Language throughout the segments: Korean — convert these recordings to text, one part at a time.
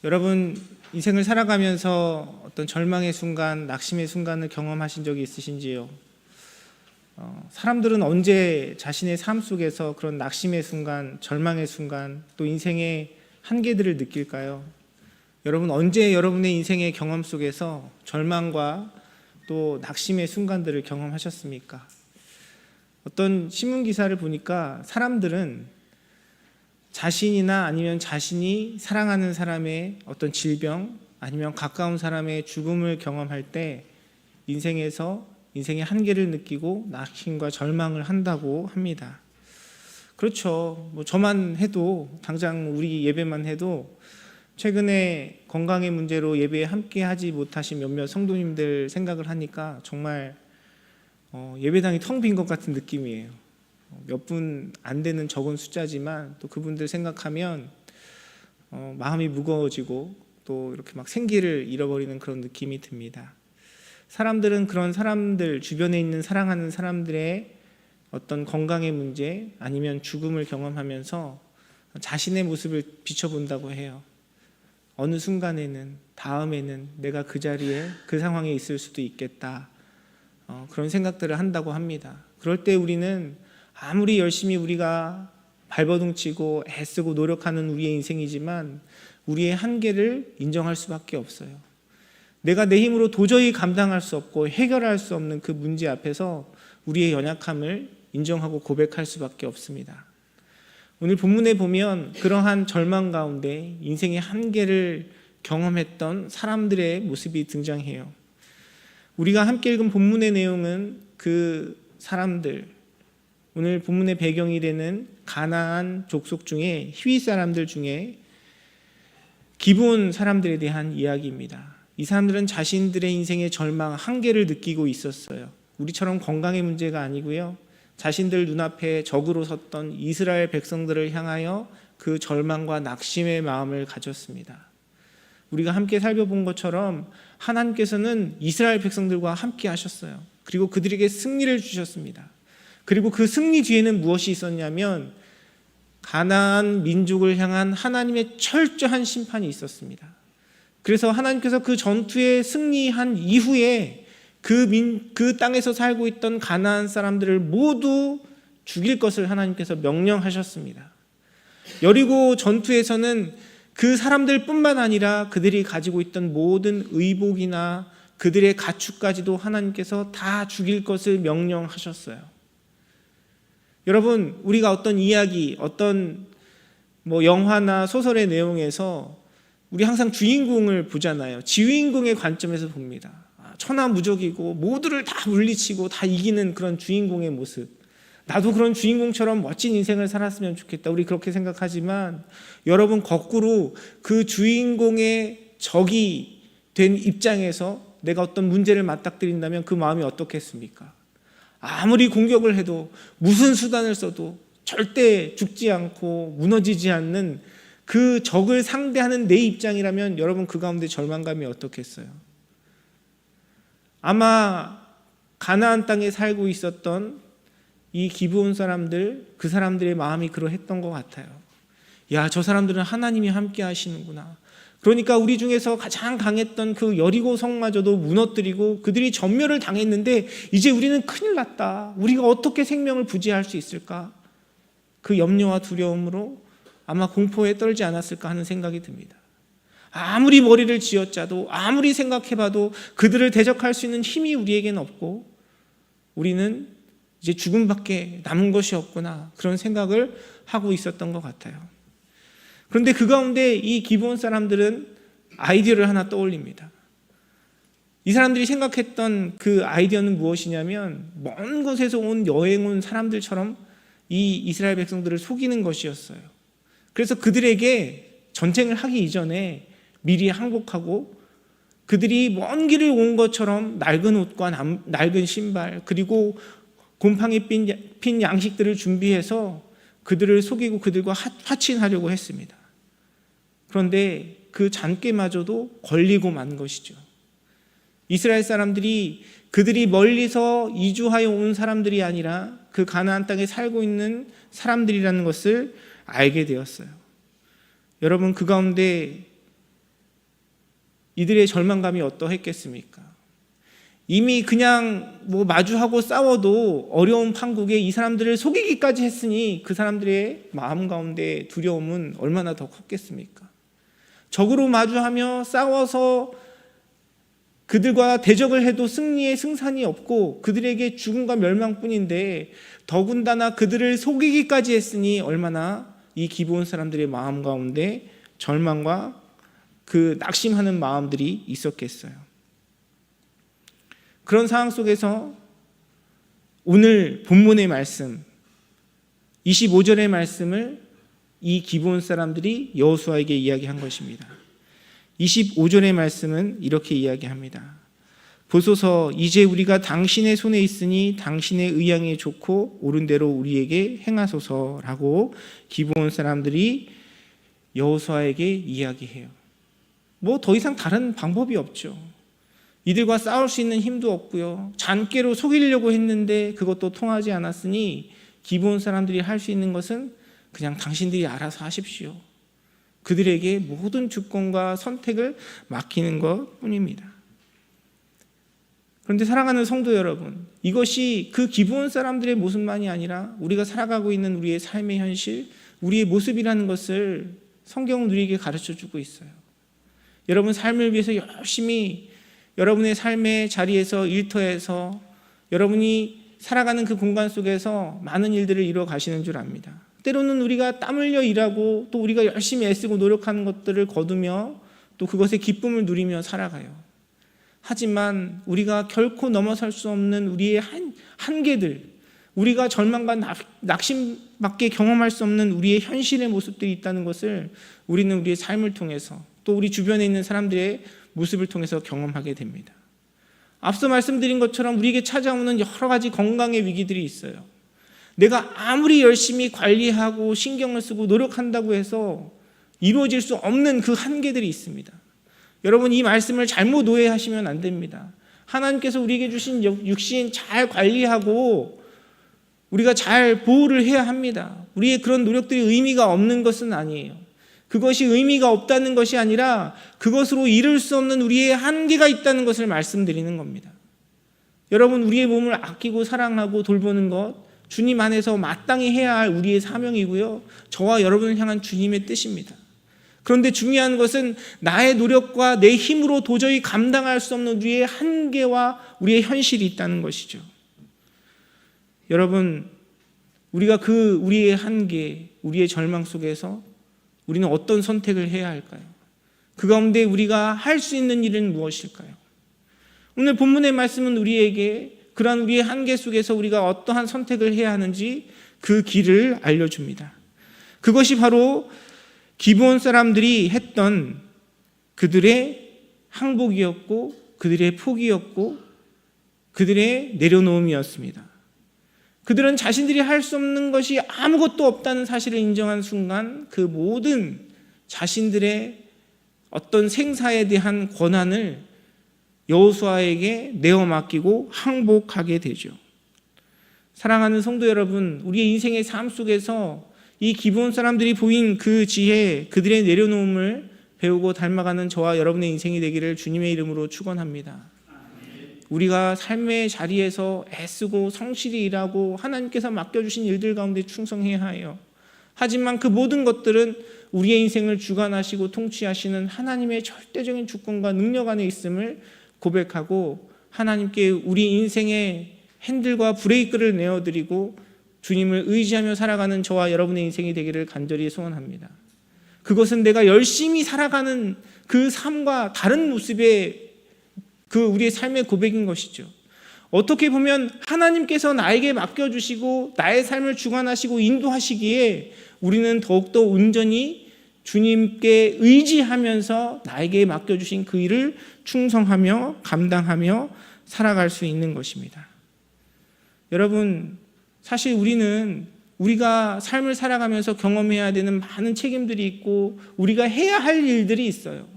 여러분 인생을 살아가면서 어떤 절망의 순간, 낙심의 순간을 경험하신 적이 있으신지요? 사람들은 언제 자신의 삶 속에서 그런 낙심의 순간, 절망의 순간, 또 인생의 한계들을 느낄까요? 여러분 언제 여러분의 인생의 경험 속에서 절망과 또 낙심의 순간들을 경험하셨습니까? 어떤 신문 기사를 보니까 사람들은 자신이나 아니면 자신이 사랑하는 사람의 어떤 질병 아니면 가까운 사람의 죽음을 경험할 때 인생의 한계를 느끼고 낙심과 절망을 한다고 합니다. 그렇죠. 저만 해도 당장 우리 예배만 해도 최근에 건강의 문제로 예배에 함께 하지 못하신 몇몇 성도님들 생각을 하니까 정말 예배당이 텅 빈 것 같은 느낌이에요. 몇 분 안 되는 적은 숫자지만 또 그분들 생각하면 마음이 무거워지고 또 이렇게 막 생기를 잃어버리는 그런 느낌이 듭니다. 사람들은 그런 사람들, 주변에 있는 사랑하는 사람들의 어떤 건강의 문제 아니면 죽음을 경험하면서 자신의 모습을 비춰본다고 해요. 어느 순간에는, 다음에는 내가 그 자리에, 그 상황에 있을 수도 있겠다. 그런 생각들을 한다고 합니다. 그럴 때 우리는 아무리 열심히 우리가 발버둥치고 애쓰고 노력하는 우리의 인생이지만 우리의 한계를 인정할 수밖에 없어요. 내가 내 힘으로 도저히 감당할 수 없고 해결할 수 없는 그 문제 앞에서 우리의 연약함을 인정하고 고백할 수밖에 없습니다. 오늘 본문에 보면 그러한 절망 가운데 인생의 한계를 경험했던 사람들의 모습이 등장해요. 우리가 함께 읽은 본문의 내용은 그 사람들, 오늘 본문의 배경이 되는 가나안 족속 중에 히위 사람들 중에 기브온 사람들에 대한 이야기입니다. 이 사람들은 자신들의 인생의 절망, 한계를 느끼고 있었어요. 우리처럼 건강의 문제가 아니고요. 자신들 눈앞에 적으로 섰던 이스라엘 백성들을 향하여 그 절망과 낙심의 마음을 가졌습니다. 우리가 함께 살펴본 것처럼 하나님께서는 이스라엘 백성들과 함께 하셨어요. 그리고 그들에게 승리를 주셨습니다. 그리고 그 승리 뒤에는 무엇이 있었냐면 가나안 민족을 향한 하나님의 철저한 심판이 있었습니다. 그래서 하나님께서 그 전투에 승리한 이후에 그 땅에서 살고 있던 가나안 사람들을 모두 죽일 것을 하나님께서 명령하셨습니다. 여리고 전투에서는 그 사람들뿐만 아니라 그들이 가지고 있던 모든 의복이나 그들의 가축까지도 하나님께서 다 죽일 것을 명령하셨어요. 여러분, 우리가 어떤 이야기, 어떤 영화나 소설의 내용에서 우리 항상 주인공을 보잖아요. 주인공의 관점에서 봅니다. 천하무적이고 모두를 다 물리치고 다 이기는 그런 주인공의 모습. 나도 그런 주인공처럼 멋진 인생을 살았으면 좋겠다. 우리 그렇게 생각하지만 여러분, 거꾸로 그 주인공의 적이 된 입장에서 내가 어떤 문제를 맞닥뜨린다면 그 마음이 어떻겠습니까? 아무리 공격을 해도 무슨 수단을 써도 절대 죽지 않고 무너지지 않는 그 적을 상대하는 내 입장이라면 여러분, 그 가운데 절망감이 어떻겠어요? 아마 가나안 땅에 살고 있었던 이 기브온 사람들, 그 사람들의 마음이 그러했던 것 같아요. 야, 저 사람들은 하나님이 함께 하시는구나. 그러니까 우리 중에서 가장 강했던 그 여리고 성마저도 무너뜨리고 그들이 전멸을 당했는데 이제 우리는 큰일 났다. 우리가 어떻게 생명을 부지할 수 있을까? 그 염려와 두려움으로 아마 공포에 떨지 않았을까 하는 생각이 듭니다. 아무리 머리를 쥐어짜도 아무리 생각해봐도 그들을 대적할 수 있는 힘이 우리에게는 없고 우리는 이제 죽음밖에 남은 것이 없구나, 그런 생각을 하고 있었던 것 같아요. 그런데 그 가운데 이 기브온 사람들은 아이디어를 하나 떠올립니다. 이 사람들이 생각했던 그 아이디어는 무엇이냐면 먼 곳에서 여행 온 사람들처럼 이 이스라엘 백성들을 속이는 것이었어요. 그래서 그들에게 전쟁을 하기 이전에 미리 항복하고 그들이 먼 길을 온 것처럼 낡은 옷과 낡은 신발 그리고 곰팡이 핀 양식들을 준비해서 그들을 속이고 그들과 화친하려고 했습니다. 그런데 그 잔꾀마저도 걸리고 만 것이죠. 이스라엘 사람들이 그들이 멀리서 이주하여 온 사람들이 아니라 그 가나안 땅에 살고 있는 사람들이라는 것을 알게 되었어요. 여러분, 그 가운데 이들의 절망감이 어떠했겠습니까? 이미 그냥 마주하고 싸워도 어려운 판국에 이 사람들을 속이기까지 했으니 그 사람들의 마음 가운데 두려움은 얼마나 더 컸겠습니까? 적으로 마주하며 싸워서 그들과 대적을 해도 승리의 승산이 없고 그들에게 죽음과 멸망뿐인데 더군다나 그들을 속이기까지 했으니 얼마나 이 기브온 사람들의 마음 가운데 절망과 그 낙심하는 마음들이 있었겠어요. 그런 상황 속에서 오늘 본문의 말씀 25절의 말씀을 이 기브온 사람들이 여호수아에게 이야기한 것입니다. 25절의 말씀은 이렇게 이야기합니다. 보소서 이제 우리가 당신의 손에 있으니 당신의 의향이 좋고 옳은 대로 우리에게 행하소서라고 기브온 사람들이 여호수아에게 이야기해요. 더 이상 다른 방법이 없죠. 이들과 싸울 수 있는 힘도 없고요. 잔꾀로 속이려고 했는데 그것도 통하지 않았으니 기브온 사람들이 할 수 있는 것은 그냥 당신들이 알아서 하십시오. 그들에게 모든 주권과 선택을 맡기는 것뿐입니다. 그런데 사랑하는 성도 여러분, 이것이 그 기브온 사람들의 모습만이 아니라 우리가 살아가고 있는 우리의 삶의 현실, 우리의 모습이라는 것을 성경은 우리에게 가르쳐주고 있어요. 여러분 삶을 위해서 열심히 여러분의 삶의 자리에서 일터에서 여러분이 살아가는 그 공간 속에서 많은 일들을 이루어 가시는 줄 압니다. 때로는 우리가 땀 흘려 일하고 또 우리가 열심히 애쓰고 노력하는 것들을 거두며 또 그것의 기쁨을 누리며 살아가요. 하지만 우리가 결코 넘어설 수 없는 우리의 한계들, 우리가 절망과 낙심밖에 경험할 수 없는 우리의 현실의 모습들이 있다는 것을 우리는 우리의 삶을 통해서 또 우리 주변에 있는 사람들의 모습을 통해서 경험하게 됩니다. 앞서 말씀드린 것처럼 우리에게 찾아오는 여러 가지 건강의 위기들이 있어요. 내가 아무리 열심히 관리하고 신경을 쓰고 노력한다고 해서 이루어질 수 없는 그 한계들이 있습니다. 여러분 이 말씀을 잘못 오해하시면 안 됩니다. 하나님께서 우리에게 주신 육신 잘 관리하고 우리가 잘 보호를 해야 합니다. 우리의 그런 노력들이 의미가 없는 것은 아니에요. 그것이 의미가 없다는 것이 아니라 그것으로 이룰 수 없는 우리의 한계가 있다는 것을 말씀드리는 겁니다. 여러분 우리의 몸을 아끼고 사랑하고 돌보는 것 주님 안에서 마땅히 해야 할 우리의 사명이고요. 저와 여러분을 향한 주님의 뜻입니다. 그런데 중요한 것은 나의 노력과 내 힘으로 도저히 감당할 수 없는 우리의 한계와 우리의 현실이 있다는 것이죠. 여러분 우리가 우리의 한계, 우리의 절망 속에서 우리는 어떤 선택을 해야 할까요? 그 가운데 우리가 할 수 있는 일은 무엇일까요? 오늘 본문의 말씀은 우리에게 그러한 우리의 한계 속에서 우리가 어떠한 선택을 해야 하는지 그 길을 알려줍니다. 그것이 바로 기브온 사람들이 했던 그들의 항복이었고 그들의 포기였고 그들의 내려놓음이었습니다. 그들은 자신들이 할 수 없는 것이 아무것도 없다는 사실을 인정한 순간 그 모든 자신들의 어떤 생사에 대한 권한을 여호수아에게 내어 맡기고 항복하게 되죠. 사랑하는 성도 여러분, 우리의 인생의 삶 속에서 이 기브온 사람들이 보인 그 지혜, 그들의 내려놓음을 배우고 닮아가는 저와 여러분의 인생이 되기를 주님의 이름으로 축원합니다. 우리가 삶의 자리에서 애쓰고 성실히 일하고 하나님께서 맡겨주신 일들 가운데 충성해야 해요. 하지만 그 모든 것들은 우리의 인생을 주관하시고 통치하시는 하나님의 절대적인 주권과 능력 안에 있음을 고백하고 하나님께 우리 인생의 핸들과 브레이크를 내어드리고 주님을 의지하며 살아가는 저와 여러분의 인생이 되기를 간절히 소원합니다. 그것은 내가 열심히 살아가는 그 삶과 다른 모습의 그 우리의 삶의 고백인 것이죠. 어떻게 보면 하나님께서 나에게 맡겨주시고 나의 삶을 주관하시고 인도하시기에 우리는 더욱더 온전히 주님께 의지하면서 나에게 맡겨주신 그 일을 충성하며 감당하며 살아갈 수 있는 것입니다. 여러분, 사실 우리가 삶을 살아가면서 경험해야 되는 많은 책임들이 있고 우리가 해야 할 일들이 있어요.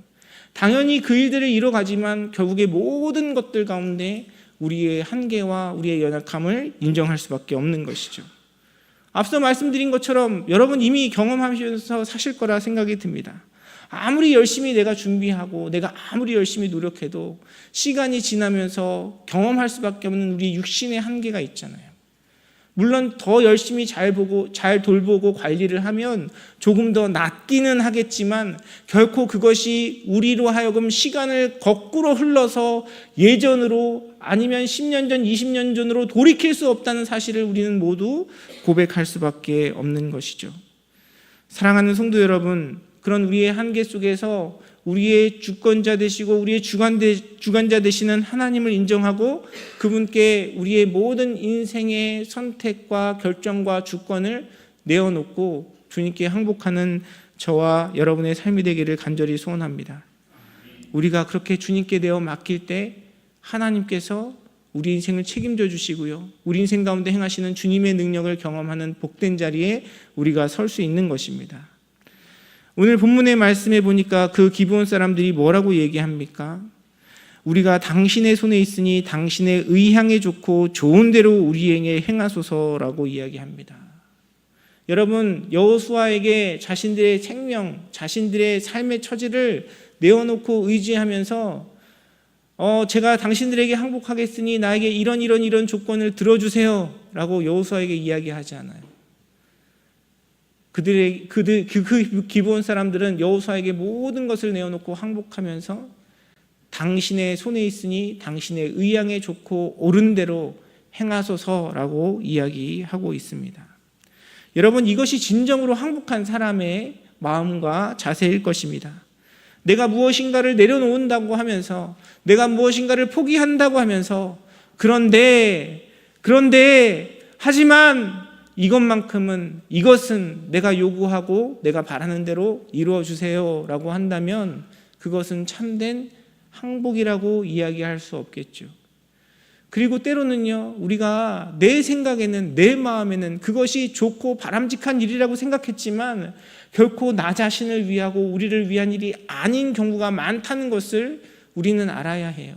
당연히 그 일들을 이뤄가지만 결국에 모든 것들 가운데 우리의 한계와 우리의 연약함을 인정할 수밖에 없는 것이죠. 앞서 말씀드린 것처럼 여러분 이미 경험하시면서 사실 거라 생각이 듭니다. 아무리 열심히 내가 준비하고 내가 아무리 열심히 노력해도 시간이 지나면서 경험할 수밖에 없는 우리 육신의 한계가 있잖아요. 물론 더 열심히 잘 돌보고 관리를 하면 조금 더 낫기는 하겠지만 결코 그것이 우리로 하여금 시간을 거꾸로 흘러서 예전으로 아니면 10년 전, 20년 전으로 돌이킬 수 없다는 사실을 우리는 모두 고백할 수밖에 없는 것이죠. 사랑하는 성도 여러분, 그런 우리의 한계 속에서 우리의 주권자 되시고 우리의 주관자 되시는 하나님을 인정하고 그분께 우리의 모든 인생의 선택과 결정과 주권을 내어놓고 주님께 항복하는 저와 여러분의 삶이 되기를 간절히 소원합니다. 우리가 그렇게 주님께 내어 맡길 때 하나님께서 우리 인생을 책임져 주시고요, 우리 인생 가운데 행하시는 주님의 능력을 경험하는 복된 자리에 우리가 설 수 있는 것입니다. 오늘 본문의 말씀에 보니까 그 기브온 사람들이 뭐라고 얘기합니까? 우리가 당신의 손에 있으니 당신의 의향에 좋고 좋은 대로 우리에게 행하소서라고 이야기합니다. 여러분, 여호수아에게 자신들의 생명, 자신들의 삶의 처지를 내어놓고 의지하면서 제가 당신들에게 항복하겠으니 나에게 이런 조건을 들어주세요 라고 여호수아에게 이야기하지 않아요. 그 기브온 사람들은 여호수아에게 모든 것을 내어놓고 항복하면서 당신의 손에 있으니 당신의 의향에 좋고 옳은 대로 행하소서라고 이야기하고 있습니다. 여러분, 이것이 진정으로 항복한 사람의 마음과 자세일 것입니다. 내가 무엇인가를 내려놓는다고 하면서 내가 무엇인가를 포기한다고 하면서 그런데 하지만 이것은 내가 요구하고 내가 바라는 대로 이루어 주세요 라고 한다면 그것은 참된 항복이라고 이야기할 수 없겠죠. 그리고 때로는요, 우리가 내 생각에는, 내 마음에는 그것이 좋고 바람직한 일이라고 생각했지만 결코 나 자신을 위하고 우리를 위한 일이 아닌 경우가 많다는 것을 우리는 알아야 해요.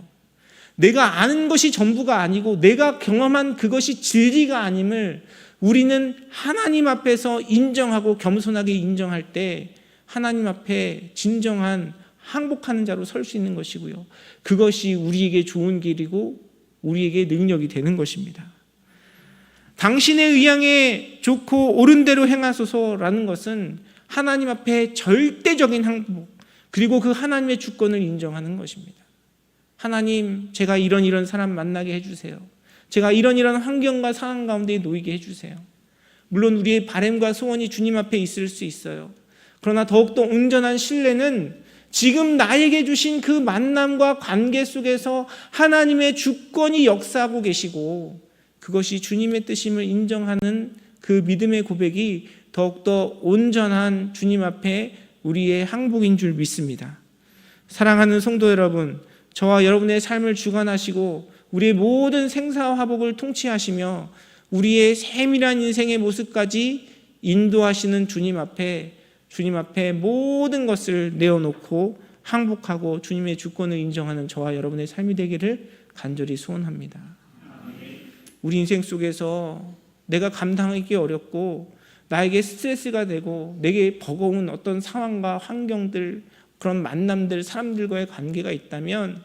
내가 아는 것이 전부가 아니고 내가 경험한 그것이 진리가 아님을 우리는 하나님 앞에서 인정하고 겸손하게 인정할 때 하나님 앞에 진정한 항복하는 자로 설 수 있는 것이고요, 그것이 우리에게 좋은 길이고 우리에게 능력이 되는 것입니다. 당신의 의향에 좋고 옳은 대로 행하소서라는 것은 하나님 앞에 절대적인 항복, 그리고 그 하나님의 주권을 인정하는 것입니다. 하나님, 제가 이런 사람 만나게 해주세요. 제가 이런 환경과 상황 가운데 놓이게 해주세요. 물론 우리의 바람과 소원이 주님 앞에 있을 수 있어요. 그러나 더욱더 온전한 신뢰는 지금 나에게 주신 그 만남과 관계 속에서 하나님의 주권이 역사하고 계시고 그것이 주님의 뜻임을 인정하는 그 믿음의 고백이 더욱더 온전한 주님 앞에 우리의 항복인 줄 믿습니다. 사랑하는 성도 여러분, 저와 여러분의 삶을 주관하시고 우리의 모든 생사화복을 통치하시며 우리의 세밀한 인생의 모습까지 인도하시는 주님 앞에 모든 것을 내어놓고 항복하고 주님의 주권을 인정하는 저와 여러분의 삶이 되기를 간절히 소원합니다. 우리 인생 속에서 내가 감당하기 어렵고 나에게 스트레스가 되고 내게 버거운 어떤 상황과 환경들, 그런 만남들, 사람들과의 관계가 있다면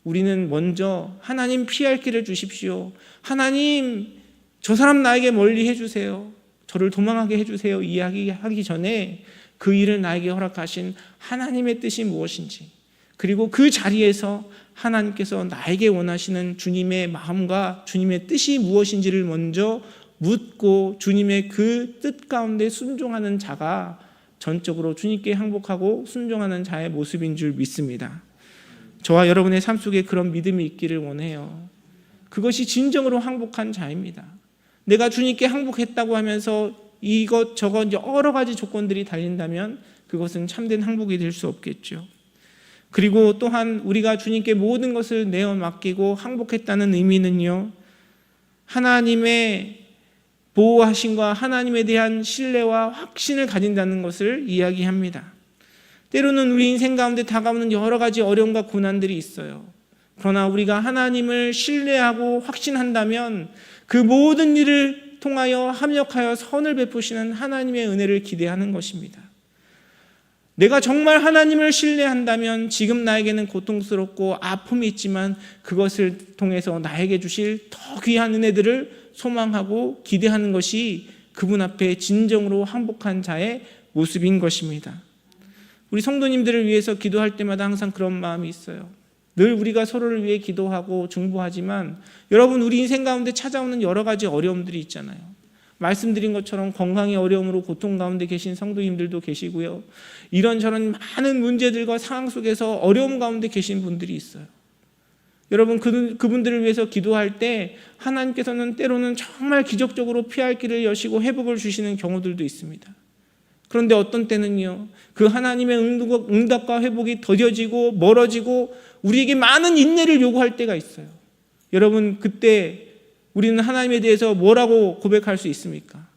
우리는 먼저 하나님, 피할 길을 주십시오. 하나님, 저 사람 나에게 멀리 해주세요. 저를 도망하게 해주세요. 이야기하기 전에 그 일을 나에게 허락하신 하나님의 뜻이 무엇인지, 그리고 그 자리에서 하나님께서 나에게 원하시는 주님의 마음과 주님의 뜻이 무엇인지를 먼저 묻고 주님의 그 뜻 가운데 순종하는 자가 전적으로 주님께 항복하고 순종하는 자의 모습인 줄 믿습니다. 저와 여러분의 삶 속에 그런 믿음이 있기를 원해요. 그것이 진정으로 항복한 자입니다. 내가 주님께 항복했다고 하면서 이것저것 여러 가지 조건들이 달린다면 그것은 참된 항복이 될 수 없겠죠. 그리고 또한 우리가 주님께 모든 것을 내어 맡기고 항복했다는 의미는요, 하나님의 보호하심과 하나님에 대한 신뢰와 확신을 가진다는 것을 이야기합니다. 때로는 우리 인생 가운데 다가오는 여러 가지 어려움과 고난들이 있어요. 그러나 우리가 하나님을 신뢰하고 확신한다면 그 모든 일을 통하여 합력하여 선을 베푸시는 하나님의 은혜를 기대하는 것입니다. 내가 정말 하나님을 신뢰한다면 지금 나에게는 고통스럽고 아픔이 있지만 그것을 통해서 나에게 주실 더 귀한 은혜들을 소망하고 기대하는 것이 그분 앞에 진정으로 항복한 자의 모습인 것입니다. 우리 성도님들을 위해서 기도할 때마다 항상 그런 마음이 있어요. 늘 우리가 서로를 위해 기도하고 중보하지만 여러분, 우리 인생 가운데 찾아오는 여러 가지 어려움들이 있잖아요. 말씀드린 것처럼 건강의 어려움으로 고통 가운데 계신 성도님들도 계시고요. 이런저런 많은 문제들과 상황 속에서 어려움 가운데 계신 분들이 있어요. 여러분, 그분들을 위해서 기도할 때 하나님께서는 때로는 정말 기적적으로 피할 길을 여시고 회복을 주시는 경우들도 있습니다. 그런데 어떤 때는요, 그 하나님의 응답과 회복이 더뎌지고 멀어지고 우리에게 많은 인내를 요구할 때가 있어요. 여러분, 그때 우리는 하나님에 대해서 뭐라고 고백할 수 있습니까?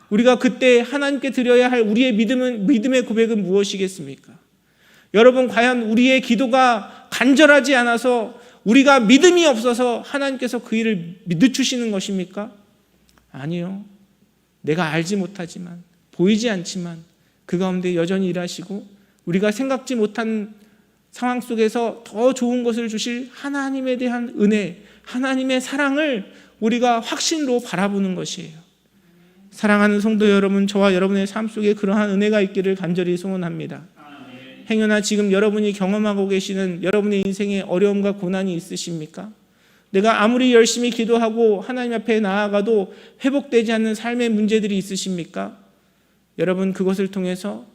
우리가 그때 하나님께 드려야 할 우리의 믿음의 고백은 무엇이겠습니까? 여러분, 과연 우리의 기도가 간절하지 않아서 우리가 믿음이 없어서 하나님께서 그 일을 늦추시는 것입니까? 아니요. 내가 알지 못하지만, 보이지 않지만 그 가운데 여전히 일하시고 우리가 생각지 못한 상황 속에서 더 좋은 것을 주실 하나님에 대한 은혜, 하나님의 사랑을 우리가 확신으로 바라보는 것이에요. 사랑하는 성도 여러분, 저와 여러분의 삶 속에 그러한 은혜가 있기를 간절히 소원합니다. 행여나 지금 여러분이 경험하고 계시는 여러분의 인생에 어려움과 고난이 있으십니까? 내가 아무리 열심히 기도하고 하나님 앞에 나아가도 회복되지 않는 삶의 문제들이 있으십니까? 여러분, 그것을 통해서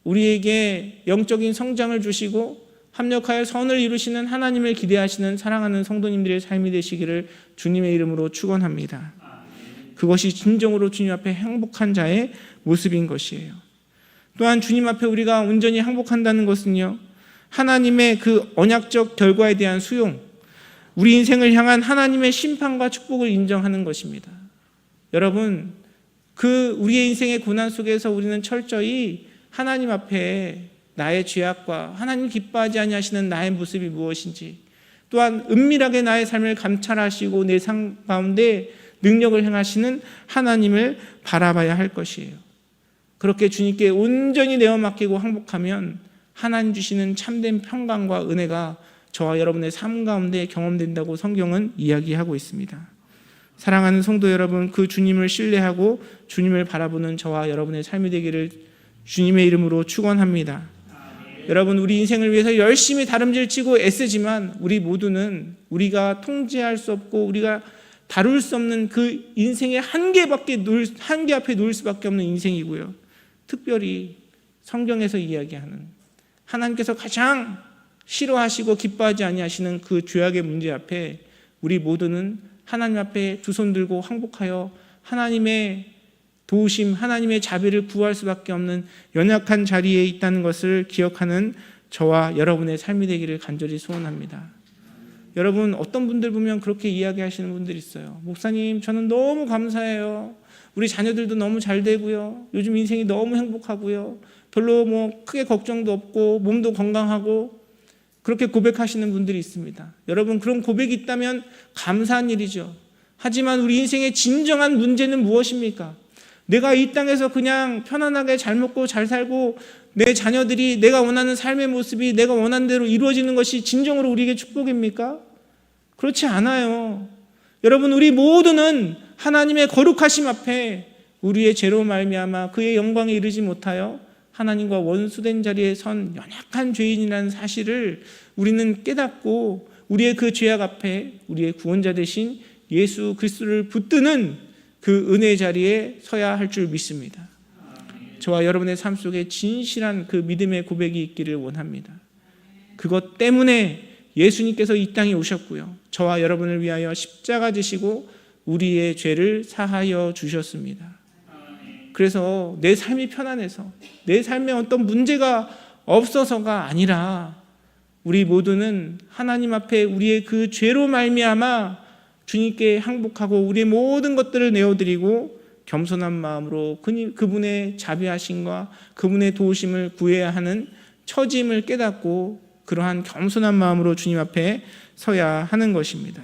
우리에게 영적인 성장을 주시고 합력하여 선을 이루시는 하나님을 기대하시는 사랑하는 성도님들의 삶이 되시기를 주님의 이름으로 축원합니다. 그것이 진정으로 주님 앞에 행복한 자의 모습인 것이에요. 또한 주님 앞에 우리가 온전히 항복한다는 것은요, 하나님의 그 언약적 결과에 대한 수용, 우리 인생을 향한 하나님의 심판과 축복을 인정하는 것입니다. 여러분, 그 우리의 인생의 고난 속에서 우리는 철저히 하나님 앞에 나의 죄악과 하나님 기뻐하지 아니하시는 나의 모습이 무엇인지, 또한 은밀하게 나의 삶을 감찰하시고 내 삶 가운데 능력을 행하시는 하나님을 바라봐야 할 것이에요. 그렇게 주님께 온전히 내어 맡기고 항복하면 하나님 주시는 참된 평강과 은혜가 저와 여러분의 삶 가운데 경험된다고 성경은 이야기하고 있습니다. 사랑하는 성도 여러분, 그 주님을 신뢰하고 주님을 바라보는 저와 여러분의 삶이 되기를 주님의 이름으로 축원합니다. 여러분, 우리 인생을 위해서 열심히 다름질치고 애쓰지만 우리 모두는 우리가 통제할 수 없고 우리가 다룰 수 없는 그 인생의 한계 앞에 놓일 수밖에 없는 인생이고요. 특별히 성경에서 이야기하는 하나님께서 가장 싫어하시고 기뻐하지 아니하시는 그 죄악의 문제 앞에 우리 모두는 하나님 앞에 두 손 들고 항복하여 하나님의 도우심, 하나님의 자비를 구할 수밖에 없는 연약한 자리에 있다는 것을 기억하는 저와 여러분의 삶이 되기를 간절히 소원합니다. 여러분, 어떤 분들 보면 그렇게 이야기하시는 분들이 있어요. 목사님, 저는 너무 감사해요. 우리 자녀들도 너무 잘 되고요. 요즘 인생이 너무 행복하고요. 별로 크게 걱정도 없고 몸도 건강하고, 그렇게 고백하시는 분들이 있습니다. 여러분, 그런 고백이 있다면 감사한 일이죠. 하지만 우리 인생의 진정한 문제는 무엇입니까? 내가 이 땅에서 그냥 편안하게 잘 먹고 잘 살고 내 자녀들이 내가 원하는 삶의 모습이 내가 원하는 대로 이루어지는 것이 진정으로 우리에게 축복입니까? 그렇지 않아요. 여러분, 우리 모두는 하나님의 거룩하심 앞에 우리의 죄로 말미암아 그의 영광에 이르지 못하여 하나님과 원수된 자리에 선 연약한 죄인이라는 사실을 우리는 깨닫고 우리의 그 죄악 앞에 우리의 구원자 되신 예수 그리스도를 붙드는 그 은혜의 자리에 서야 할 줄 믿습니다. 저와 여러분의 삶 속에 진실한 그 믿음의 고백이 있기를 원합니다. 그것 때문에 예수님께서 이 땅에 오셨고요, 저와 여러분을 위하여 십자가 지시고 우리의 죄를 사하여 주셨습니다. 그래서 내 삶이 편안해서 내 삶에 어떤 문제가 없어서가 아니라 우리 모두는 하나님 앞에 우리의 그 죄로 말미암아 주님께 항복하고 우리의 모든 것들을 내어드리고 겸손한 마음으로 그분의 자비하심과 그분의 도우심을 구해야 하는 처짐을 깨닫고 그러한 겸손한 마음으로 주님 앞에 서야 하는 것입니다.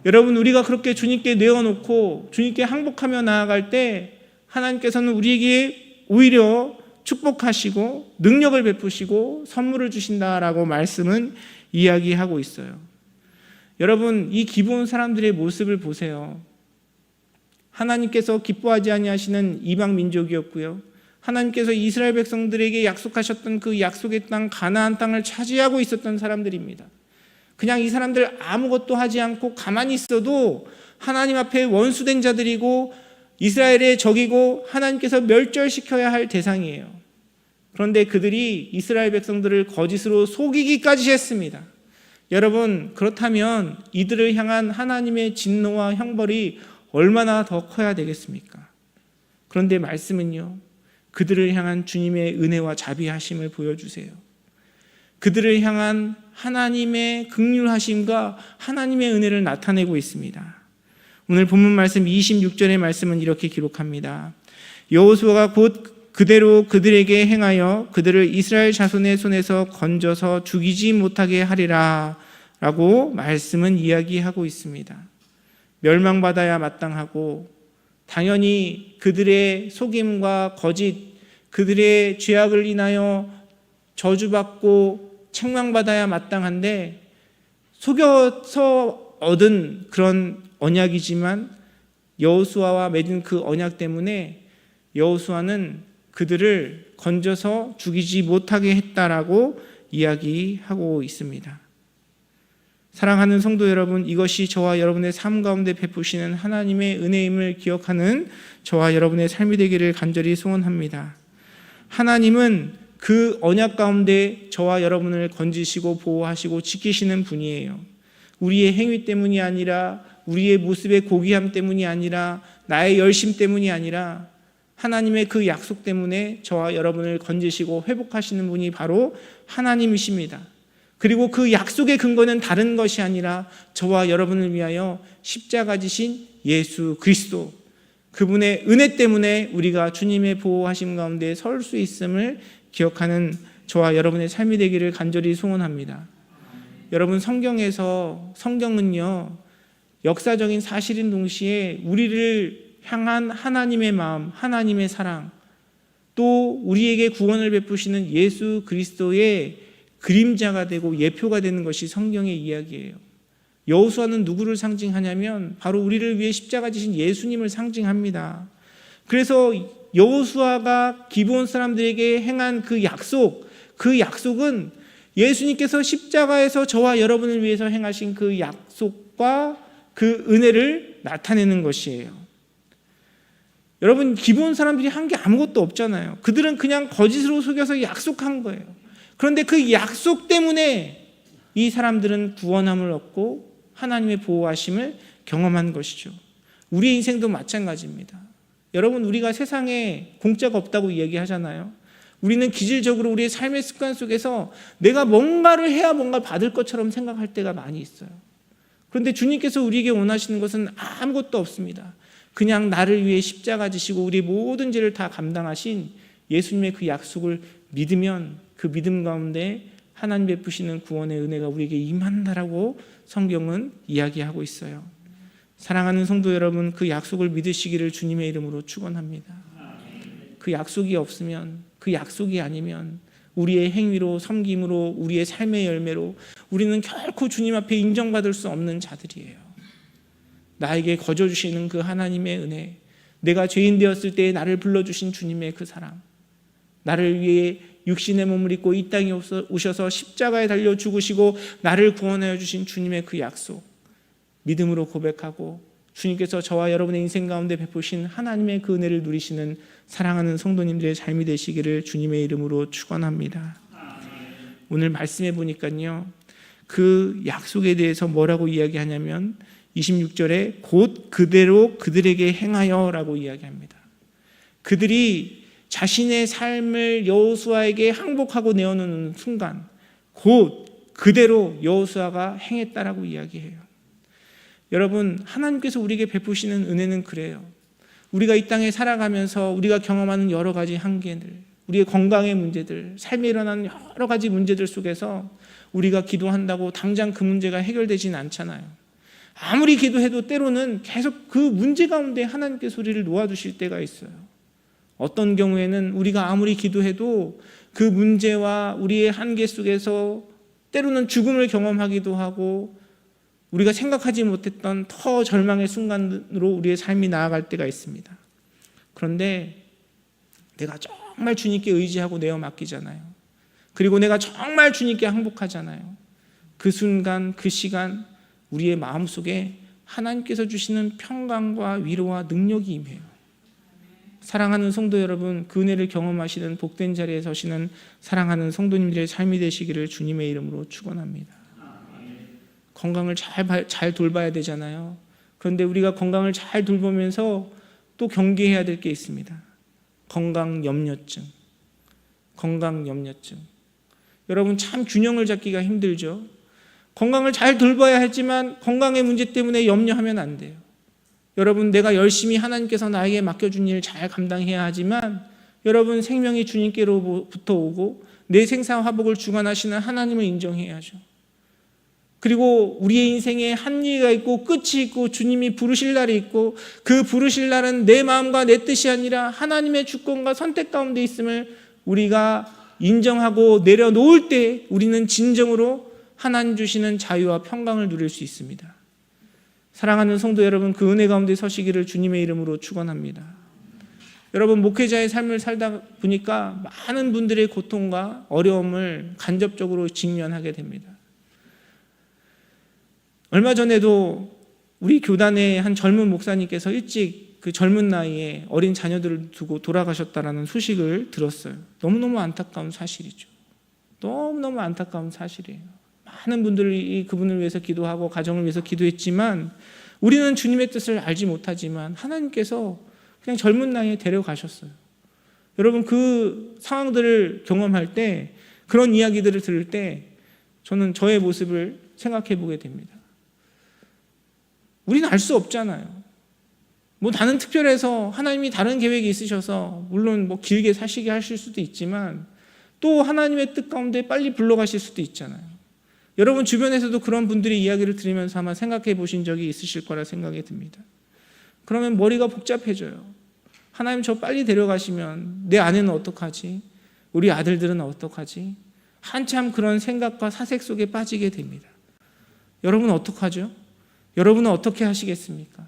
여러분, 우리가 그렇게 주님께 내어놓고 주님께 항복하며 나아갈 때 하나님께서는 우리에게 오히려 축복하시고 능력을 베푸시고 선물을 주신다라고 말씀은 이야기하고 있어요. 여러분, 이 기브온 사람들의 모습을 보세요. 하나님께서 기뻐하지 아니하시는 이방 민족이었고요. 하나님께서 이스라엘 백성들에게 약속하셨던 그 약속의 땅 가나안 땅을 차지하고 있었던 사람들입니다. 그냥 이 사람들 아무것도 하지 않고 가만히 있어도 하나님 앞에 원수된 자들이고 이스라엘의 적이고 하나님께서 멸절시켜야 할 대상이에요. 그런데 그들이 이스라엘 백성들을 거짓으로 속이기까지 했습니다. 여러분, 그렇다면 이들을 향한 하나님의 진노와 형벌이 얼마나 더 커야 되겠습니까? 그런데 말씀은요, 그들을 향한 주님의 은혜와 자비하심을 보여주세요. 그들을 향한 하나님의 긍휼하심과 하나님의 은혜를 나타내고 있습니다. 오늘 본문 말씀 26절의 말씀은 이렇게 기록합니다. 여호수아가 곧 그대로 그들에게 행하여 그들을 이스라엘 자손의 손에서 건져서 죽이지 못하게 하리라 라고 말씀은 이야기하고 있습니다. 멸망받아야 마땅하고 당연히 그들의 속임과 거짓, 그들의 죄악을 인하여 저주받고 책망받아야 마땅한데 속여서 얻은 그런 언약이지만 여호수아와 맺은 그 언약 때문에 여호수아는 그들을 건져서 죽이지 못하게 했다라고 이야기하고 있습니다. 사랑하는 성도 여러분, 이것이 저와 여러분의 삶 가운데 베푸시는 하나님의 은혜임을 기억하는 저와 여러분의 삶이 되기를 간절히 소원합니다. 하나님은 그 언약 가운데 저와 여러분을 건지시고 보호하시고 지키시는 분이에요. 우리의 행위 때문이 아니라, 우리의 모습의 고귀함 때문이 아니라, 나의 열심 때문이 아니라 하나님의 그 약속 때문에 저와 여러분을 건지시고 회복하시는 분이 바로 하나님이십니다. 그리고 그 약속의 근거는 다른 것이 아니라 저와 여러분을 위하여 십자가 지신 예수 그리스도, 그분의 은혜 때문에 우리가 주님의 보호하심 가운데 설 수 있음을 기억하는 저와 여러분의 삶이 되기를 간절히 소원합니다. 여러분, 성경은요 역사적인 사실인 동시에 우리를 향한 하나님의 마음, 하나님의 사랑, 또 우리에게 구원을 베푸시는 예수 그리스도의 그림자가 되고 예표가 되는 것이 성경의 이야기예요. 여호수아는 누구를 상징하냐면 바로 우리를 위해 십자가 지신 예수님을 상징합니다. 그래서 여호수아가 기브온 사람들에게 행한 그 약속은 예수님께서 십자가에서 저와 여러분을 위해서 행하신 그 약속과 그 은혜를 나타내는 것이에요. 여러분, 기브온 사람들이 한 게 아무것도 없잖아요. 그들은 그냥 거짓으로 속여서 약속한 거예요. 그런데 그 약속 때문에 이 사람들은 구원함을 얻고 하나님의 보호하심을 경험한 것이죠. 우리의 인생도 마찬가지입니다. 여러분, 우리가 세상에 공짜가 없다고 이야기하잖아요. 우리는 기질적으로 우리의 삶의 습관 속에서 내가 뭔가를 해야 뭔가 받을 것처럼 생각할 때가 많이 있어요. 그런데 주님께서 우리에게 원하시는 것은 아무것도 없습니다. 그냥 나를 위해 십자가 지시고 우리의 모든 죄를 다 감당하신 예수님의 그 약속을 믿으면 그 믿음 가운데 하나님 베푸시는 구원의 은혜가 우리에게 임한다라고 성경은 이야기하고 있어요. 사랑하는 성도 여러분, 그 약속을 믿으시기를 주님의 이름으로 축원합니다. 그 약속이 없으면, 그 약속이 아니면 우리의 행위로, 섬김으로, 우리의 삶의 열매로 우리는 결코 주님 앞에 인정받을 수 없는 자들이에요. 나에게 거저주시는 그 하나님의 은혜, 내가 죄인 되었을 때 나를 불러주신 주님의 그 사랑, 나를 위해 육신의 몸을 입고 이 땅에 오셔서 십자가에 달려 죽으시고 나를 구원하여 주신 주님의 그 약속, 믿음으로 고백하고 주님께서 저와 여러분의 인생 가운데 베푸신 하나님의 그 은혜를 누리시는 사랑하는 성도님들의 삶이 되시기를 주님의 이름으로 축원합니다. 오늘 말씀해 보니까요, 그 약속에 대해서 뭐라고 이야기하냐면 26절에 곧 그대로 그들에게 행하여 라고 이야기합니다. 그들이 자신의 삶을 여호수아에게 항복하고 내어놓는 순간 곧 그대로 여호수아가 행했다라고 이야기해요. 여러분, 하나님께서 우리에게 베푸시는 은혜는 그래요. 우리가 이 땅에 살아가면서 우리가 경험하는 여러 가지 한계들, 우리의 건강의 문제들, 삶에 일어나는 여러 가지 문제들 속에서 우리가 기도한다고 당장 그 문제가 해결되지는 않잖아요. 아무리 기도해도 때로는 계속 그 문제 가운데 하나님께서 우리를 놓아두실 때가 있어요. 어떤 경우에는 우리가 아무리 기도해도 그 문제와 우리의 한계 속에서 때로는 죽음을 경험하기도 하고 우리가 생각하지 못했던 더 절망의 순간으로 우리의 삶이 나아갈 때가 있습니다. 그런데 내가 정말 주님께 의지하고 내어 맡기잖아요. 그리고 내가 정말 주님께 항복하잖아요. 그 순간, 그 시간 우리의 마음속에 하나님께서 주시는 평강과 위로와 능력이 임해요. 사랑하는 성도 여러분, 그 은혜를 경험하시는 복된 자리에 서시는 사랑하는 성도님들의 삶이 되시기를 주님의 이름으로 축원합니다. 건강을 잘 돌봐야 되잖아요. 그런데 우리가 건강을 잘 돌보면서 또 경계해야 될 게 있습니다. 건강 염려증. 여러분 참 균형을 잡기가 힘들죠. 건강을 잘 돌봐야 하지만 건강의 문제 때문에 염려하면 안 돼요. 여러분 내가 열심히 하나님께서 나에게 맡겨준 일 잘 감당해야 하지만 여러분 생명이 주님께로부터 오고 내 생사화복을 주관하시는 하나님을 인정해야죠. 그리고 우리의 인생에 한리가 있고 끝이 있고 주님이 부르실 날이 있고 그 부르실 날은 내 마음과 내 뜻이 아니라 하나님의 주권과 선택 가운데 있음을 우리가 인정하고 내려놓을 때 우리는 진정으로 하나님 주시는 자유와 평강을 누릴 수 있습니다. 사랑하는 성도 여러분, 그 은혜 가운데 서시기를 주님의 이름으로 축원합니다. 여러분 목회자의 삶을 살다 보니까 많은 분들의 고통과 어려움을 간접적으로 직면하게 됩니다. 얼마 전에도 우리 교단의 한 젊은 목사님께서 일찍 그 젊은 나이에 어린 자녀들을 두고 돌아가셨다라는 소식을 들었어요. 너무너무 안타까운 사실이죠. 너무너무 안타까운 사실이에요. 많은 분들이 그분을 위해서 기도하고 가정을 위해서 기도했지만 우리는 주님의 뜻을 알지 못하지만 하나님께서 그냥 젊은 나이에 데려가셨어요. 여러분 그 상황들을 경험할 때 그런 이야기들을 들을 때 저는 저의 모습을 생각해 보게 됩니다. 우리는 알 수 없잖아요. 나는 특별해서 하나님이 다른 계획이 있으셔서 물론 길게 사시게 하실 수도 있지만 또 하나님의 뜻 가운데 빨리 불러가실 수도 있잖아요. 여러분 주변에서도 그런 분들의 이야기를 들으면서 아마 생각해 보신 적이 있으실 거라 생각이 듭니다. 그러면 머리가 복잡해져요. 하나님 저 빨리 데려가시면 내 아내는 어떡하지? 우리 아들들은 어떡하지? 한참 그런 생각과 사색 속에 빠지게 됩니다. 여러분은 어떡하죠? 여러분은 어떻게 하시겠습니까?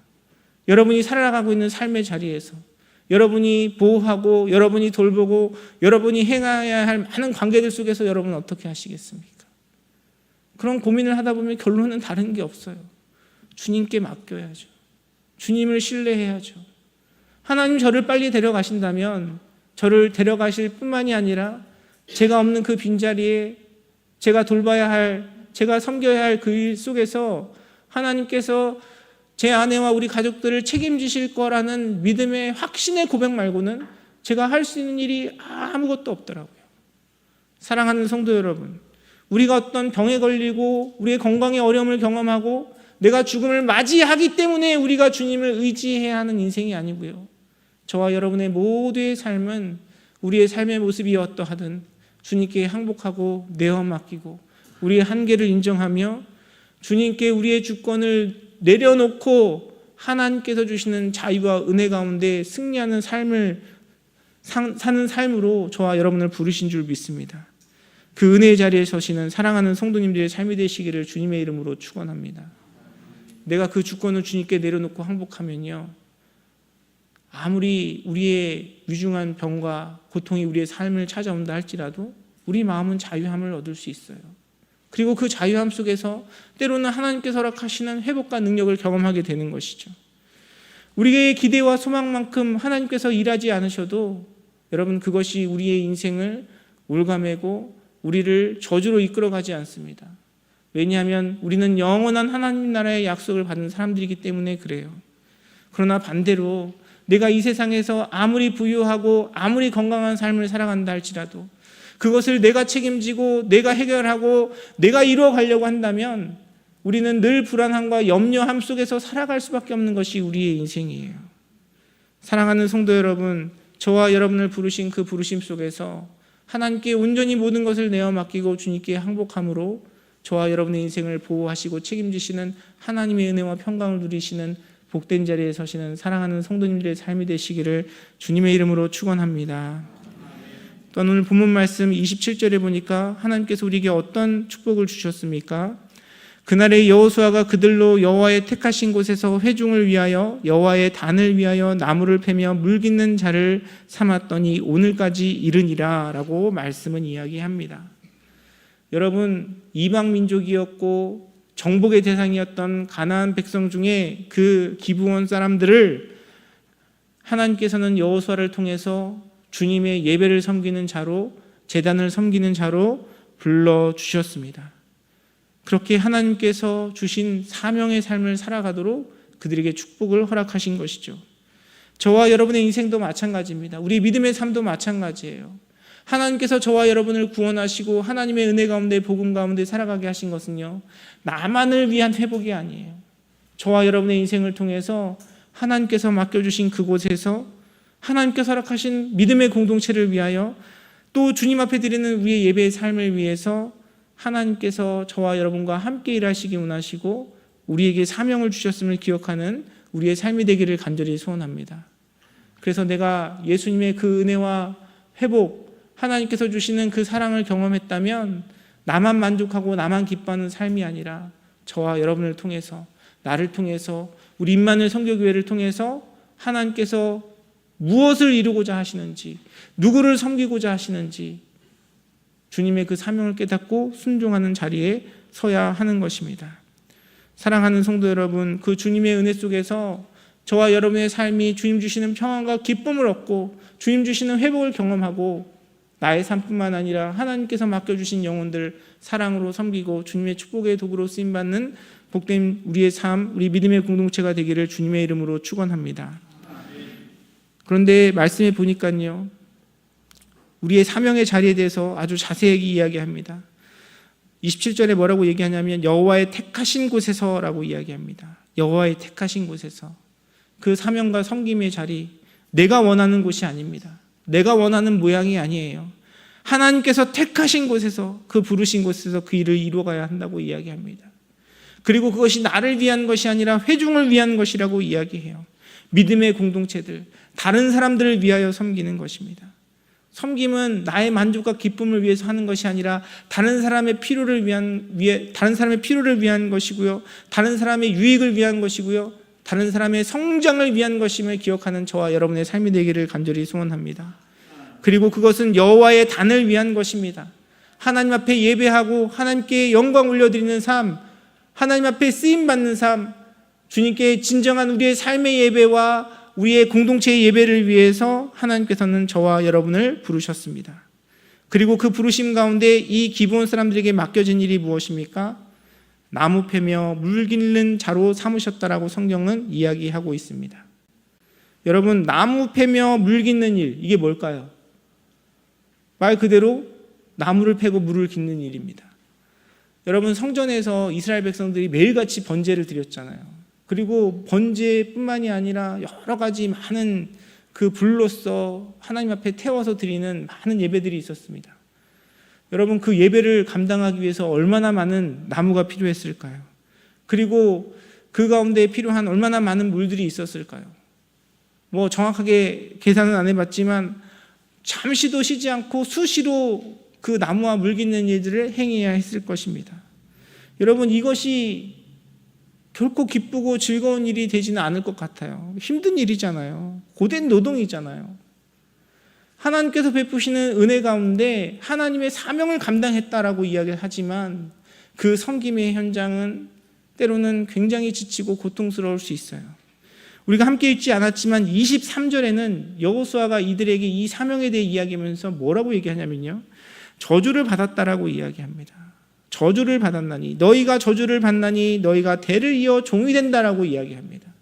여러분이 살아가고 있는 삶의 자리에서 여러분이 보호하고 여러분이 돌보고 여러분이 행해야 할 많은 관계들 속에서 여러분은 어떻게 하시겠습니까? 그런 고민을 하다 보면 결론은 다른 게 없어요. 주님께 맡겨야죠. 주님을 신뢰해야죠. 하나님 저를 빨리 데려가신다면 저를 데려가실 뿐만이 아니라 제가 없는 그 빈자리에 제가 돌봐야 할, 제가 섬겨야 할 그 일 속에서 하나님께서 제 아내와 우리 가족들을 책임지실 거라는 믿음의 확신의 고백 말고는 제가 할 수 있는 일이 아무것도 없더라고요. 사랑하는 성도 여러분, 우리가 어떤 병에 걸리고 우리의 건강의 어려움을 경험하고 내가 죽음을 맞이하기 때문에 우리가 주님을 의지해야 하는 인생이 아니고요. 저와 여러분의 모두의 삶은 우리의 삶의 모습이 어떠하든 주님께 항복하고 내어 맡기고 우리의 한계를 인정하며 주님께 우리의 주권을 내려놓고 하나님께서 주시는 자유와 은혜 가운데 승리하는 삶을 사는 삶으로 저와 여러분을 부르신 줄 믿습니다. 그 은혜의 자리에 서시는 사랑하는 성도님들의 삶이 되시기를 주님의 이름으로 축원합니다. 내가 그 주권을 주님께 내려놓고 항복하면요, 아무리 우리의 위중한 병과 고통이 우리의 삶을 찾아온다 할지라도 우리 마음은 자유함을 얻을 수 있어요. 그리고 그 자유함 속에서 때로는 하나님께서 허락하시는 회복과 능력을 경험하게 되는 것이죠. 우리의 기대와 소망만큼 하나님께서 일하지 않으셔도 여러분 그것이 우리의 인생을 올가매고 우리를 저주로 이끌어가지 않습니다. 왜냐하면 우리는 영원한 하나님 나라의 약속을 받은 사람들이기 때문에 그래요. 그러나 반대로 내가 이 세상에서 아무리 부유하고 아무리 건강한 삶을 살아간다 할지라도 그것을 내가 책임지고 내가 해결하고 내가 이루어가려고 한다면 우리는 늘 불안함과 염려함 속에서 살아갈 수밖에 없는 것이 우리의 인생이에요. 사랑하는 성도 여러분, 저와 여러분을 부르신 그 부르심 속에서 하나님께 온전히 모든 것을 내어 맡기고 주님께 항복함으로 저와 여러분의 인생을 보호하시고 책임지시는 하나님의 은혜와 평강을 누리시는 복된 자리에 서시는 사랑하는 성도님들의 삶이 되시기를 주님의 이름으로 축원합니다. 또 오늘 본문 말씀 27절에 보니까 하나님께서 우리에게 어떤 축복을 주셨습니까? 그날에 여호수아가 그들로 여호와의 택하신 곳에서 회중을 위하여 여호와의 단을 위하여 나무를 패며 물 깃는 자를 삼았더니 오늘까지 이르니라 라고 말씀은 이야기합니다. 여러분, 이방 민족이었고 정복의 대상이었던 가나안 백성 중에 그 기브온 사람들을 하나님께서는 여호수아를 통해서 주님의 예배를 섬기는 자로, 제단을 섬기는 자로 불러주셨습니다. 그렇게 하나님께서 주신 사명의 삶을 살아가도록 그들에게 축복을 허락하신 것이죠. 저와 여러분의 인생도 마찬가지입니다. 우리 믿음의 삶도 마찬가지예요. 하나님께서 저와 여러분을 구원하시고 하나님의 은혜 가운데 복음 가운데 살아가게 하신 것은요, 나만을 위한 회복이 아니에요. 저와 여러분의 인생을 통해서 하나님께서 맡겨주신 그곳에서 하나님께서 허락하신 믿음의 공동체를 위하여 또 주님 앞에 드리는 우리의 예배의 삶을 위해서 하나님께서 저와 여러분과 함께 일하시기 원하시고 우리에게 사명을 주셨음을 기억하는 우리의 삶이 되기를 간절히 소원합니다. 그래서 내가 예수님의 그 은혜와 회복, 하나님께서 주시는 그 사랑을 경험했다면 나만 만족하고 나만 기뻐하는 삶이 아니라 저와 여러분을 통해서, 나를 통해서, 우리 임마누엘 선교교회를 통해서 하나님께서 무엇을 이루고자 하시는지, 누구를 섬기고자 하시는지 주님의 그 사명을 깨닫고 순종하는 자리에 서야 하는 것입니다. 사랑하는 성도 여러분, 그 주님의 은혜 속에서 저와 여러분의 삶이 주님 주시는 평안과 기쁨을 얻고 주님 주시는 회복을 경험하고 나의 삶뿐만 아니라 하나님께서 맡겨주신 영혼들 사랑으로 섬기고 주님의 축복의 도구로 쓰임받는 복된 우리의 삶, 우리 믿음의 공동체가 되기를 주님의 이름으로 축원합니다. 그런데 말씀해 보니까요, 우리의 사명의 자리에 대해서 아주 자세하게 이야기합니다. 27절에 뭐라고 얘기하냐면 여호와의 택하신 곳에서라고 이야기합니다. 여호와의 택하신 곳에서. 그 사명과 섬김의 자리, 내가 원하는 곳이 아닙니다. 내가 원하는 모양이 아니에요. 하나님께서 택하신 곳에서, 그 부르신 곳에서 그 일을 이루어가야 한다고 이야기합니다. 그리고 그것이 나를 위한 것이 아니라 회중을 위한 것이라고 이야기해요. 믿음의 공동체들, 다른 사람들을 위하여 섬기는 것입니다. 섬김은 나의 만족과 기쁨을 위해서 하는 것이 아니라 다른 사람의 필요를 위한 것이고요, 다른 사람의 유익을 위한 것이고요, 다른 사람의 성장을 위한 것임을 기억하는 저와 여러분의 삶이 되기를 간절히 소원합니다. 그리고 그것은 여호와의 단을 위한 것입니다. 하나님 앞에 예배하고 하나님께 영광 올려드리는 삶, 하나님 앞에 쓰임받는 삶, 주님께 진정한 우리의 삶의 예배와 우리의 공동체의 예배를 위해서 하나님께서는 저와 여러분을 부르셨습니다. 그리고 그 부르심 가운데 이 기브온 사람들에게 맡겨진 일이 무엇입니까? 나무 패며 물 깃는 자로 삼으셨다라고 성경은 이야기하고 있습니다. 여러분, 나무 패며 물 깃는 일, 이게 뭘까요? 말 그대로 나무를 패고 물을 깃는 일입니다. 여러분, 성전에서 이스라엘 백성들이 매일같이 번제를 드렸잖아요. 그리고 번제뿐만이 아니라 여러 가지 많은 그 불로서 하나님 앞에 태워서 드리는 많은 예배들이 있었습니다. 여러분, 그 예배를 감당하기 위해서 얼마나 많은 나무가 필요했을까요? 그리고 그 가운데 필요한 얼마나 많은 물들이 있었을까요? 뭐 정확하게 계산은 안 해봤지만 잠시도 쉬지 않고 수시로 그 나무와 물 깃는 일들을 행해야 했을 것입니다. 여러분, 이것이 결코 기쁘고 즐거운 일이 되지는 않을 것 같아요. 힘든 일이잖아요. 고된 노동이잖아요. 하나님께서 베푸시는 은혜 가운데 하나님의 사명을 감당했다라고 이야기를 하지만 그 섬김의 현장은 때로는 굉장히 지치고 고통스러울 수 있어요. 우리가 함께 읽지 않았지만 23절에는 여호수아가 이들에게 이 사명에 대해 이야기하면서 뭐라고 얘기하냐면요, 저주를 받았다라고 이야기합니다. 저주를 받았나니, 너희가 저주를 받나니 너희가 대를 이어 종이 된다라고 이야기합니다.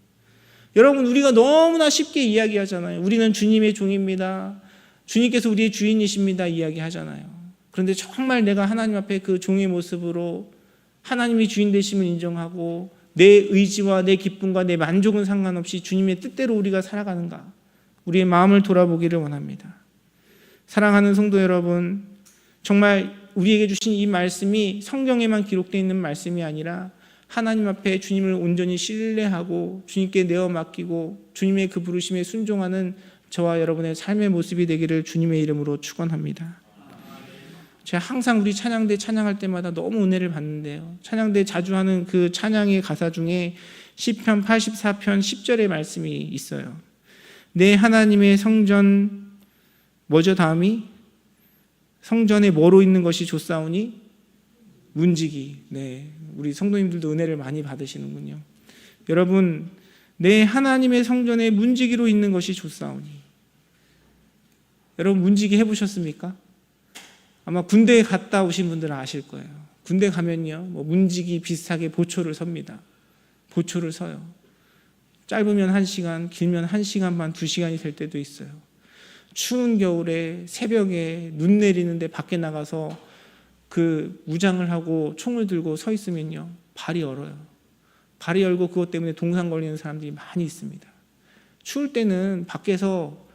여러분, 우리가 너무나 쉽게 이야기하잖아요. 우리는 주님의 종입니다. 주님께서 우리의 주인이십니다. 이야기하잖아요. 그런데 정말 내가 하나님 앞에 그 종의 모습으로 하나님이 주인 되심을 인정하고 내 의지와 내 기쁨과 내 만족은 상관없이 주님의 뜻대로 우리가 살아가는가, 우리의 마음을 돌아보기를 원합니다. 사랑하는 성도 여러분, 정말 우리에게 주신 이 말씀이 성경에만 기록되어 있는 말씀이 아니라 하나님 앞에 주님을 온전히 신뢰하고 주님께 내어 맡기고 주님의 그 부르심에 순종하는 저와 여러분의 삶의 모습이 되기를 주님의 이름으로 축원합니다. 제가 항상 우리 찬양대 찬양할 때마다 너무 은혜를 받는데요. 찬양대 자주 하는 그 찬양의 가사 중에 시편 84편 10절의 말씀이 있어요. 내 하나님의 성전 뭐죠 다음이? 성전에 뭐로 있는 것이 좋사오니? 문지기. 네, 우리 성도님들도 은혜를 많이 받으시는군요. 여러분, 내 하나님의 성전에 문지기로 있는 것이 좋사오니. 여러분 문지기 해보셨습니까? 아마 군대에 갔다 오신 분들은 아실 거예요. 군대 가면요, 뭐 문지기 비슷하게 보초를 섭니다. 보초를 서요. 짧으면 1시간, 길면 1시간 반, 2시간이 될 때도 있어요. 추운 겨울에 새벽에 눈 내리는데 밖에 나가서 그 무장을 하고 총을 들고 서 있으면요, 발이 얼어요. 발이 얼고 그것 때문에 동상 걸리는 사람들이 많이 있습니다. 추울 때는 밖에서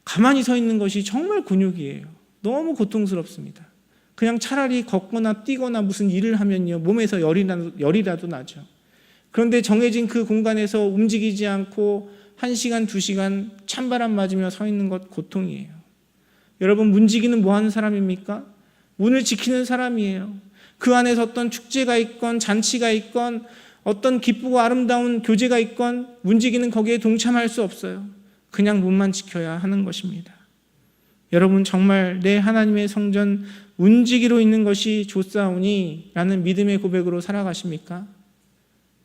가만히 서 있는 것이 정말 곤욕이에요. 너무 고통스럽습니다. 그냥 차라리 걷거나 뛰거나 무슨 일을 하면요, 몸에서 열이라도 나죠. 그런데 정해진 그 공간에서 움직이지 않고 1시간, 2시간 찬바람 맞으며 서 있는 것 고통이에요. 여러분, 문지기는 뭐 하는 사람입니까? 문을 지키는 사람이에요. 그 안에서 어떤 축제가 있건 잔치가 있건 어떤 기쁘고 아름다운 교제가 있건 문지기는 거기에 동참할 수 없어요. 그냥 문만 지켜야 하는 것입니다. 여러분, 정말 내 하나님의 성전 문지기로 있는 것이 좋사오니 라는 믿음의 고백으로 살아가십니까?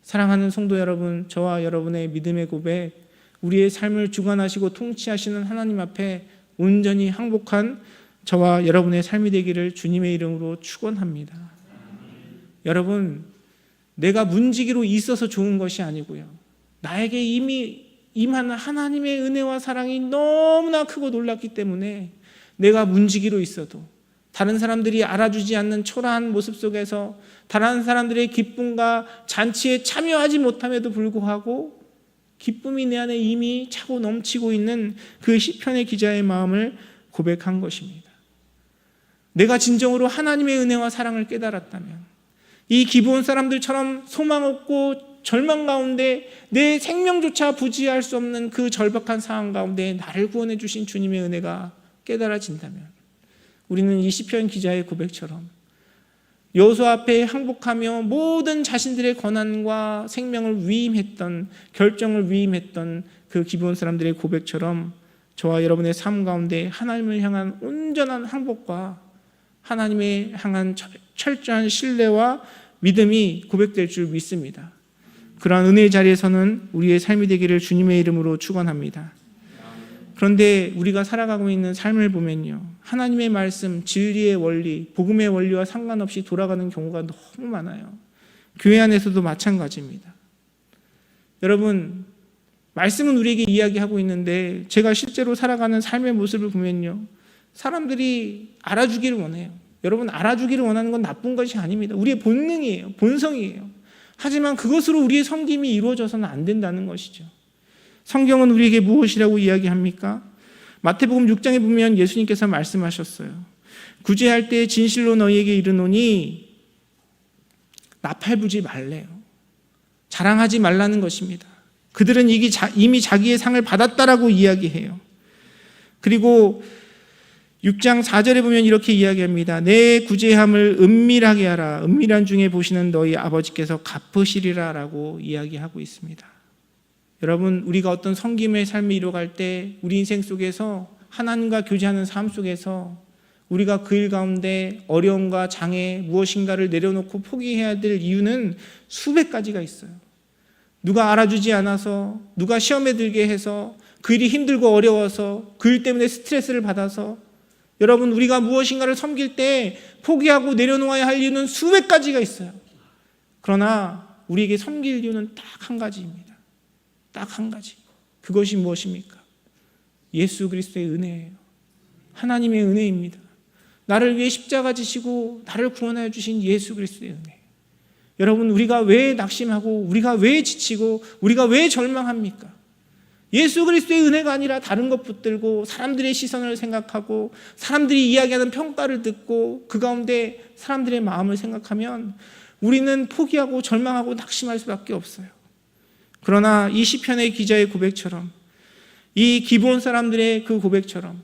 사랑하는 성도 여러분, 저와 여러분의 믿음의 고백, 우리의 삶을 주관하시고 통치하시는 하나님 앞에 온전히 항복한 저와 여러분의 삶이 되기를 주님의 이름으로 축원합니다. 여러분, 내가 문지기로 있어서 좋은 것이 아니고요, 나에게 이미 임하는 하나님의 은혜와 사랑이 너무나 크고 놀랍기 때문에 내가 문지기로 있어도 다른 사람들이 알아주지 않는 초라한 모습 속에서 다른 사람들의 기쁨과 잔치에 참여하지 못함에도 불구하고 기쁨이 내 안에 이미 차고 넘치고 있는 그 시편의 기자의 마음을 고백한 것입니다. 내가 진정으로 하나님의 은혜와 사랑을 깨달았다면 이 기브온 사람들처럼 소망 없고 절망 가운데 내 생명조차 부지할 수 없는 그 절박한 상황 가운데 나를 구원해 주신 주님의 은혜가 깨달아진다면 우리는 이 시편 기자의 고백처럼 여호수아 앞에 항복하며 모든 자신들의 권한과 생명을 위임했던, 결정을 위임했던 그 기브온 사람들의 고백처럼 저와 여러분의 삶 가운데 하나님을 향한 온전한 항복과 하나님의 향한 철저한 신뢰와 믿음이 고백될 줄 믿습니다. 그러한 은혜의 자리에서는 우리의 삶이 되기를 주님의 이름으로 축원합니다. 그런데 우리가 살아가고 있는 삶을 보면요, 하나님의 말씀, 진리의 원리, 복음의 원리와 상관없이 돌아가는 경우가 너무 많아요. 교회 안에서도 마찬가지입니다. 여러분, 말씀은 우리에게 이야기하고 있는데 제가 실제로 살아가는 삶의 모습을 보면요, 사람들이 알아주기를 원해요. 여러분, 알아주기를 원하는 건 나쁜 것이 아닙니다. 우리의 본능이에요. 본성이에요. 하지만 그것으로 우리의 섬김이 이루어져서는 안 된다는 것이죠. 성경은 우리에게 무엇이라고 이야기합니까? 마태복음 6장에 보면 예수님께서 말씀하셨어요. 구제할 때 진실로 너희에게 이르노니 나팔부지 말래요. 자랑하지 말라는 것입니다. 그들은 이미 자기의 상을 받았다라고 이야기해요. 그리고 6장 4절에 보면 이렇게 이야기합니다. 내 구제함을 은밀하게 하라. 은밀한 중에 보시는 너희 아버지께서 갚으시리라 라고 이야기하고 있습니다. 여러분, 우리가 어떤 섬김의 삶을 이루어갈 때 우리 인생 속에서 하나님과 교제하는 삶 속에서 우리가 그 일 가운데 어려움과 장애 무엇인가를 내려놓고 포기해야 될 이유는 수백 가지가 있어요. 누가 알아주지 않아서, 누가 시험에 들게 해서, 그 일이 힘들고 어려워서, 그 일 때문에 스트레스를 받아서, 여러분, 우리가 무엇인가를 섬길 때 포기하고 내려놓아야 할 이유는 수백 가지가 있어요. 그러나 우리에게 섬길 이유는 딱 한 가지입니다. 딱 한 가지. 그것이 무엇입니까? 예수 그리스도의 은혜예요. 하나님의 은혜입니다. 나를 위해 십자가 지시고 나를 구원하여 주신 예수 그리스도의 은혜. 여러분, 우리가 왜 낙심하고 우리가 왜 지치고 우리가 왜 절망합니까? 예수 그리스도의 은혜가 아니라 다른 것 붙들고 사람들의 시선을 생각하고 사람들이 이야기하는 평가를 듣고 그 가운데 사람들의 마음을 생각하면 우리는 포기하고 절망하고 낙심할 수밖에 없어요. 그러나 이 시편의 기자의 고백처럼, 이 기브온 사람들의 그 고백처럼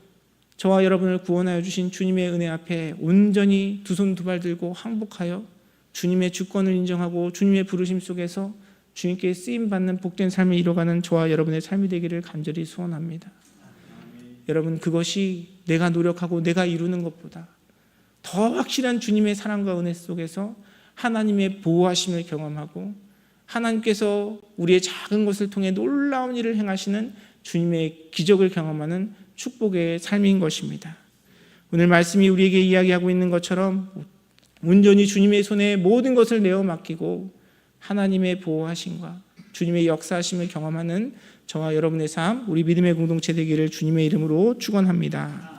저와 여러분을 구원하여 주신 주님의 은혜 앞에 온전히 두 손 두 발 들고 항복하여 주님의 주권을 인정하고 주님의 부르심 속에서 주님께 쓰임받는 복된 삶을 이뤄가는 저와 여러분의 삶이 되기를 간절히 소원합니다. 여러분, 그것이 내가 노력하고 내가 이루는 것보다 더 확실한 주님의 사랑과 은혜 속에서 하나님의 보호하심을 경험하고 하나님께서 우리의 작은 것을 통해 놀라운 일을 행하시는 주님의 기적을 경험하는 축복의 삶인 것입니다. 오늘 말씀이 우리에게 이야기하고 있는 것처럼 온전히 주님의 손에 모든 것을 내어 맡기고 하나님의 보호하심과 주님의 역사하심을 경험하는 저와 여러분의 삶, 우리 믿음의 공동체 되기를 주님의 이름으로 축원합니다.